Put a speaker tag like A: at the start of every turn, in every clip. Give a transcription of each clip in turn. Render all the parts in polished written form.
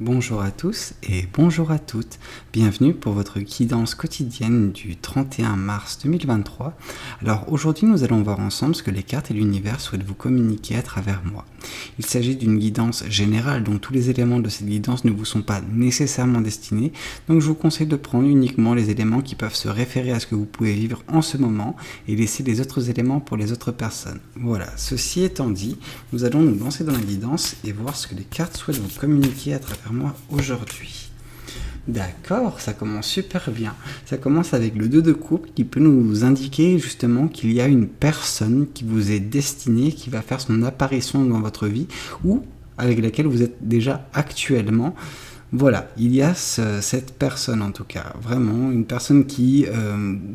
A: Bonjour à tous et bonjour à toutes. Bienvenue pour votre guidance quotidienne du 31 mars 2023. Alors aujourd'hui nous allons voir ensemble ce que les cartes et l'univers souhaitent vous communiquer à travers moi. Il s'agit d'une guidance générale dont tous les éléments de cette guidance ne vous sont pas nécessairement destinés. Donc je vous conseille de prendre uniquement les éléments qui peuvent se référer à ce que vous pouvez vivre en ce moment et laisser les autres éléments pour les autres personnes. Voilà, ceci étant dit, nous allons nous lancer dans la guidance et voir ce que les cartes souhaitent vous communiquer à travers moi aujourd'hui. D'accord, ça commence super bien. Ça commence avec le 2 de coupe qui peut nous indiquer justement qu'il y a une personne qui vous est destinée, qui va faire son apparition dans votre vie ou avec laquelle vous êtes déjà actuellement. Voilà, il y a cette personne en tout cas, vraiment une personne qui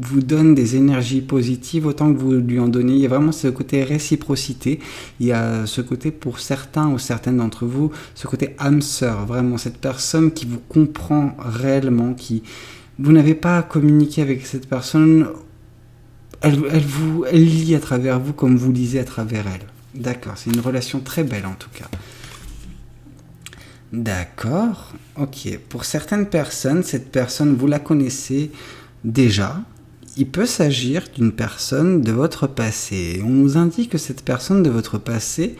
A: vous donne des énergies positives autant que vous lui en donnez. Il y a vraiment ce côté réciprocité, il y a ce côté pour certains ou certaines d'entre vous, ce côté âme sœur, vraiment cette personne qui vous comprend réellement, qui vous n'avez pas à communiquer avec cette personne, elle lit à travers vous comme vous lisez à travers elle. D'accord, c'est une relation très belle en tout cas. D'accord, ok. Pour certaines personnes, cette personne, vous la connaissez déjà. Il peut s'agir d'une personne de votre passé. On nous indique que cette personne de votre passé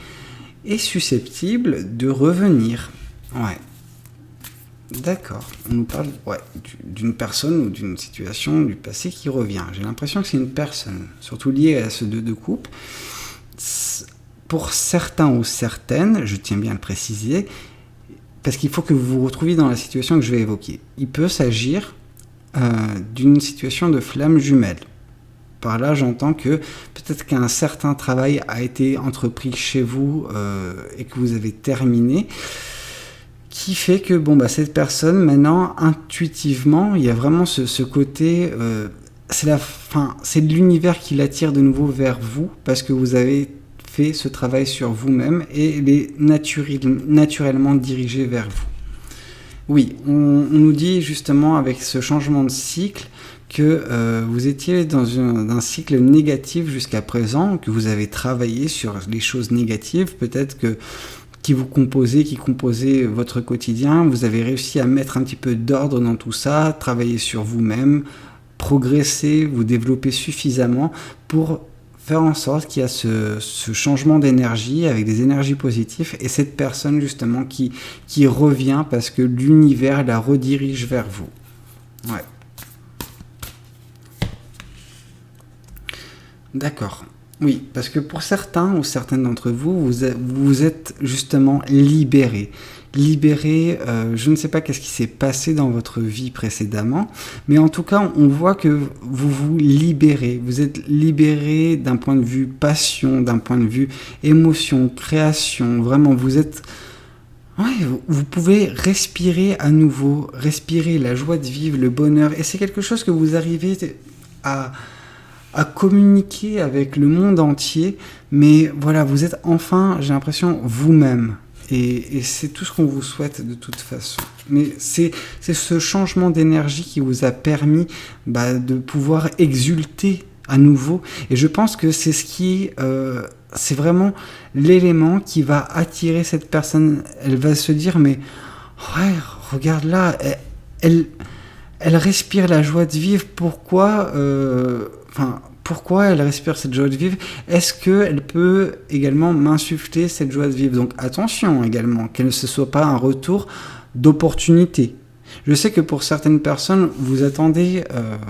A: est susceptible de revenir. Ouais. D'accord. On nous parle d'une personne ou d'une situation du passé qui revient. J'ai l'impression que c'est une personne, surtout liée à ce 2 de coupe. Pour certains ou certaines, je tiens bien à le préciser, parce qu'il faut que vous vous retrouviez dans la situation que je vais évoquer. Il peut s'agir d'une situation de flamme jumelle. Par là, j'entends que peut-être qu'un certain travail a été entrepris chez vous et que vous avez terminé, qui fait que cette personne, maintenant, intuitivement, il y a vraiment ce côté... c'est l'univers qui l'attire de nouveau vers vous, parce que vous avez fait ce travail sur vous-même et il est naturellement dirigé vers vous. Oui, on nous dit justement avec ce changement de cycle que vous étiez dans un cycle négatif jusqu'à présent, que vous avez travaillé sur les choses négatives, peut-être qui composaient votre quotidien. Vous avez réussi à mettre un petit peu d'ordre dans tout ça, travailler sur vous-même, progresser, vous développer suffisamment pour faire en sorte qu'il y a ce changement d'énergie avec des énergies positives et cette personne justement qui revient parce que l'univers la redirige vers vous. Ouais. D'accord. Oui, parce que pour certains ou certaines d'entre vous, vous êtes justement libérés. Je ne sais pas qu'est-ce qui s'est passé dans votre vie précédemment, mais en tout cas, on voit que vous vous libérez. Vous êtes libérés d'un point de vue passion, d'un point de vue émotion, création. Vraiment, vous êtes... Ouais, vous pouvez respirer à nouveau, respirer la joie de vivre, le bonheur, et c'est quelque chose que vous arrivez à communiquer avec le monde entier, mais voilà, vous êtes enfin, j'ai l'impression, vous-même. Et c'est tout ce qu'on vous souhaite de toute façon. Mais c'est ce changement d'énergie qui vous a permis de pouvoir exulter à nouveau. Et je pense que c'est c'est vraiment l'élément qui va attirer cette personne. Elle va se dire, mais ouais, regarde là, elle respire la joie de vivre. Pourquoi elle respire cette joie de vivre? Est-ce qu'elle peut également m'insuffler cette joie de vivre? Donc attention également, qu'elle ne soit pas un retour d'opportunité. Je sais que pour certaines personnes, vous attendez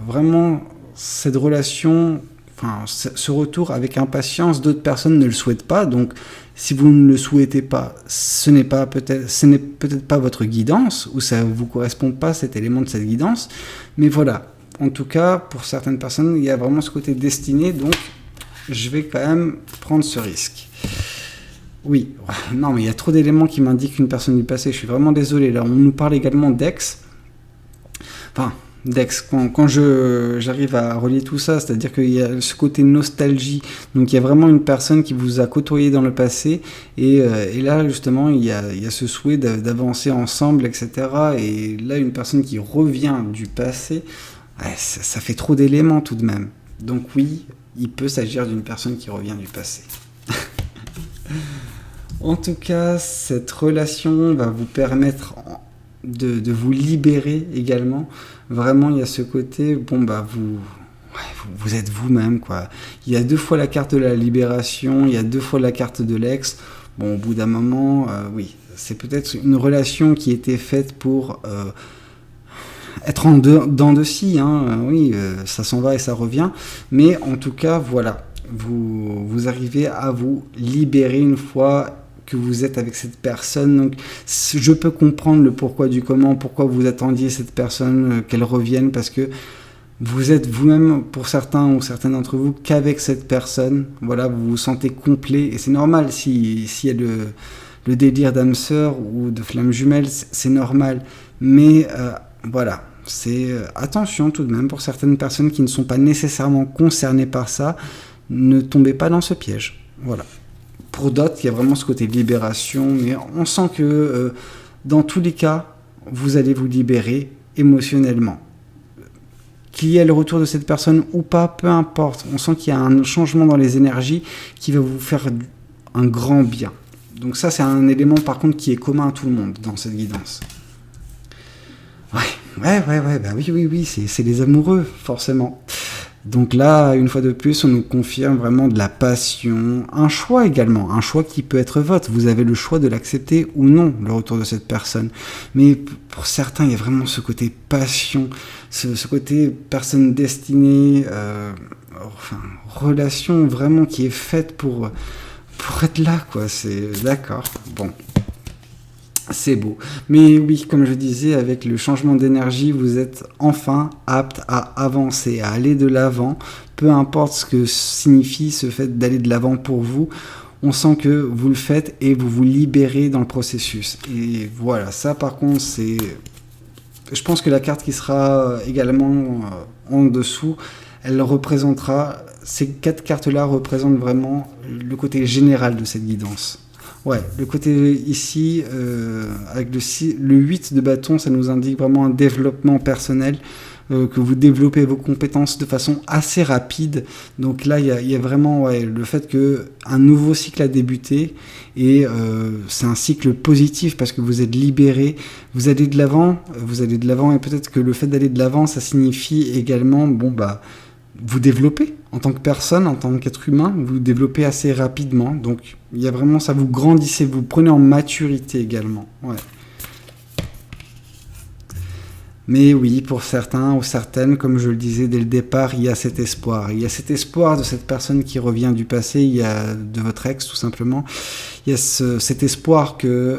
A: vraiment cette relation, ce retour avec impatience. D'autres personnes ne le souhaitent pas. Donc si vous ne le souhaitez pas, ce n'est peut-être pas votre guidance, ou ça ne vous correspond pas cet élément de cette guidance. Mais voilà. En tout cas, pour certaines personnes, il y a vraiment ce côté destiné, donc je vais quand même prendre ce risque. Oui, non, mais il y a trop d'éléments qui m'indiquent une personne du passé, je suis vraiment désolé. Là, on nous parle également d'ex. Quand j'arrive à relier tout ça, c'est-à-dire qu'il y a ce côté nostalgie, donc il y a vraiment une personne qui vous a côtoyé dans le passé, et là, justement, il y a ce souhait d'avancer ensemble, etc. Et là, une personne qui revient du passé... Ouais, ça fait trop d'éléments tout de même. Donc oui, il peut s'agir d'une personne qui revient du passé. En tout cas, cette relation va vous permettre de vous libérer également. Vraiment, il y a ce côté, vous êtes vous-même, quoi. Il y a 2 fois la carte de la libération, il y a 2 fois la carte de l'ex. Bon, au bout d'un moment, oui, c'est peut-être une relation qui était faite pour être en dents de scie, hein. Oui, ça s'en va et ça revient. Mais en tout cas, voilà, vous arrivez à vous libérer une fois que vous êtes avec cette personne. Donc, je peux comprendre le pourquoi du comment, pourquoi vous attendiez cette personne, qu'elle revienne, parce que vous êtes vous-même, pour certains ou certaines d'entre vous, qu'avec cette personne. Voilà, vous vous sentez complet. Et c'est normal, s'il y a le délire d'âme sœur ou de flamme jumelle, c'est normal. Mais voilà, c'est attention tout de même pour certaines personnes qui ne sont pas nécessairement concernées par ça. Ne tombez pas dans ce piège. Voilà. Pour d'autres, il y a vraiment ce côté libération, mais on sent que dans tous les cas, vous allez vous libérer émotionnellement. Qu'il y ait le retour de cette personne ou pas, peu importe. On sent qu'il y a un changement dans les énergies qui va vous faire un grand bien. Donc ça, c'est un élément par contre qui est commun à tout le monde dans cette guidance. Ouais, bah oui, c'est les amoureux, forcément. Donc là, une fois de plus, on nous confirme vraiment de la passion, un choix également, un choix qui peut être votre. Vous avez le choix de l'accepter ou non, le retour de cette personne. Mais pour certains, il y a vraiment ce côté passion, ce côté personne destinée, relation vraiment qui est faite pour être là, quoi. C'est d'accord, bon. C'est beau. Mais oui, comme je disais, avec le changement d'énergie, vous êtes enfin apte à avancer, à aller de l'avant. Peu importe ce que signifie ce fait d'aller de l'avant pour vous, on sent que vous le faites et vous vous libérez dans le processus. Et voilà, ça par contre, c'est... Je pense que la carte qui sera également en dessous, elle représentera... Ces 4 cartes-là représentent vraiment le côté général de cette guidance. Ouais, le côté ici, avec le 8 de bâton, ça nous indique vraiment un développement personnel, que vous développez vos compétences de façon assez rapide. Donc là, il y a vraiment le fait qu'un nouveau cycle a débuté, et c'est un cycle positif parce que vous êtes libéré, vous allez de l'avant, et peut-être que le fait d'aller de l'avant, ça signifie également, vous développez en tant que personne, en tant qu'être humain, vous développez assez rapidement. Donc, il y a vraiment ça, vous grandissez, vous prenez en maturité également. Ouais. Mais oui, pour certains ou certaines, comme je le disais dès le départ, il y a cet espoir. Il y a cet espoir de cette personne qui revient du passé, il y a de votre ex tout simplement. Il y a cet espoir que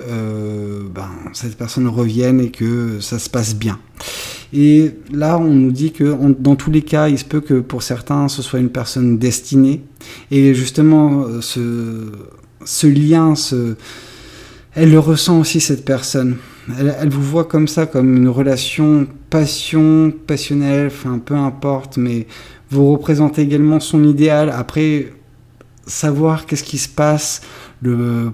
A: cette personne revienne et que ça se passe bien. Et là, on nous dit que dans tous les cas, il se peut que pour certains, ce soit une personne destinée. Et justement, ce lien, elle le ressent aussi, cette personne. Elle vous voit comme ça, comme une relation passionnelle, enfin peu importe, mais vous représentez également son idéal. Après, savoir qu'est-ce qui se passe,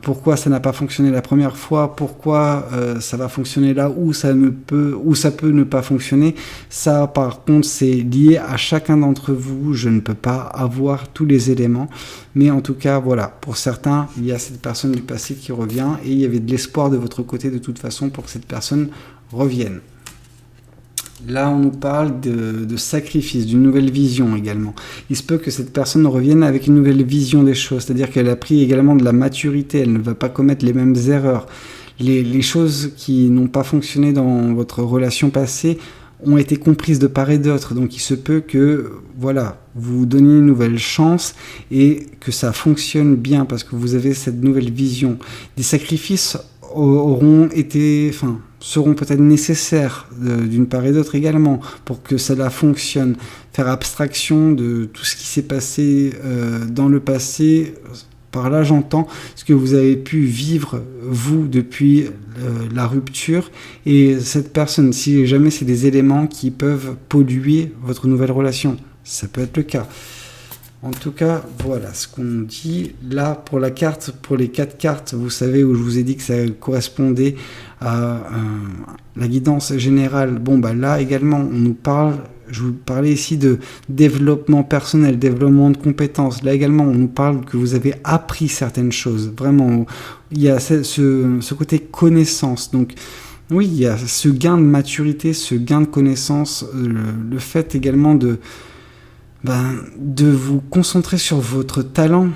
A: pourquoi ça n'a pas fonctionné la première fois, pourquoi ça va fonctionner là où ça peut ne pas fonctionner, ça par contre c'est lié à chacun d'entre vous. Je ne peux pas avoir tous les éléments, mais en tout cas voilà, pour certains il y a cette personne du passé qui revient, et il y avait de l'espoir de votre côté de toute façon pour que cette personne revienne. Là, on nous parle de sacrifice, d'une nouvelle vision également. Il se peut que cette personne revienne avec une nouvelle vision des choses, c'est-à-dire qu'elle a pris également de la maturité, elle ne va pas commettre les mêmes erreurs. Les choses qui n'ont pas fonctionné dans votre relation passée ont été comprises de part et d'autre, donc il se peut que vous donniez une nouvelle chance et que ça fonctionne bien parce que vous avez cette nouvelle vision. Des sacrifices seront peut-être nécessaires d'une part et d'autre également pour que cela fonctionne. Faire abstraction de tout ce qui s'est passé dans le passé. Par là, j'entends ce que vous avez pu vivre, vous, depuis la rupture. Et cette personne, si jamais c'est des éléments qui peuvent polluer votre nouvelle relation, ça peut être le cas. En tout cas, voilà ce qu'on dit. Là, pour les 4 cartes, vous savez, où je vous ai dit que ça correspondait à la guidance générale. Là également, je vous parlais ici de développement personnel, développement de compétences. Là également, on nous parle que vous avez appris certaines choses. Vraiment, il y a ce côté connaissance. Donc, oui, il y a ce gain de maturité, ce gain de connaissance, le fait également de vous concentrer sur votre talent,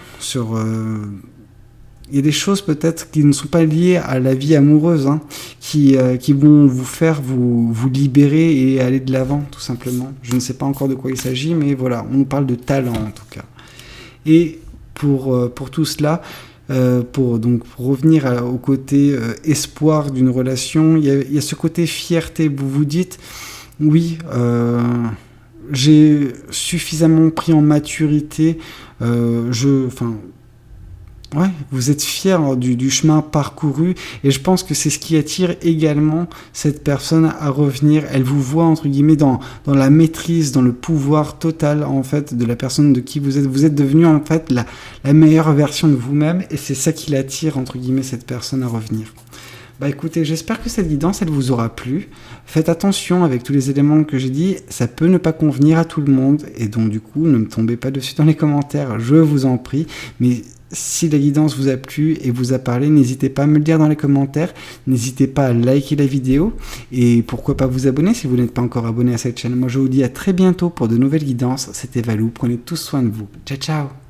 A: il y a des choses peut-être qui ne sont pas liées à la vie amoureuse, hein, qui vont vous faire vous libérer et aller de l'avant, tout simplement. Je ne sais pas encore de quoi il s'agit, mais voilà, on parle de talent en tout cas. Et pour tout cela, pour revenir au côté espoir d'une relation, il y a ce côté fierté. Vous vous dites, oui, j'ai suffisamment pris en maturité, ouais, vous êtes fier du chemin parcouru, et je pense que c'est ce qui attire également cette personne à revenir. Elle vous voit entre guillemets dans la maîtrise, dans le pouvoir total en fait de la personne de qui vous êtes. Vous êtes devenu en fait la meilleure version de vous-même, et c'est ça qui l'attire entre guillemets cette personne à revenir. Bah écoutez, j'espère que cette guidance, elle vous aura plu. Faites attention avec tous les éléments que j'ai dit, ça peut ne pas convenir à tout le monde, et donc du coup, ne me tombez pas dessus dans les commentaires, je vous en prie. Mais si la guidance vous a plu et vous a parlé, n'hésitez pas à me le dire dans les commentaires, n'hésitez pas à liker la vidéo, et pourquoi pas vous abonner si vous n'êtes pas encore abonné à cette chaîne. Moi je vous dis à très bientôt pour de nouvelles guidances, c'était Valou, prenez tous soin de vous. Ciao ciao.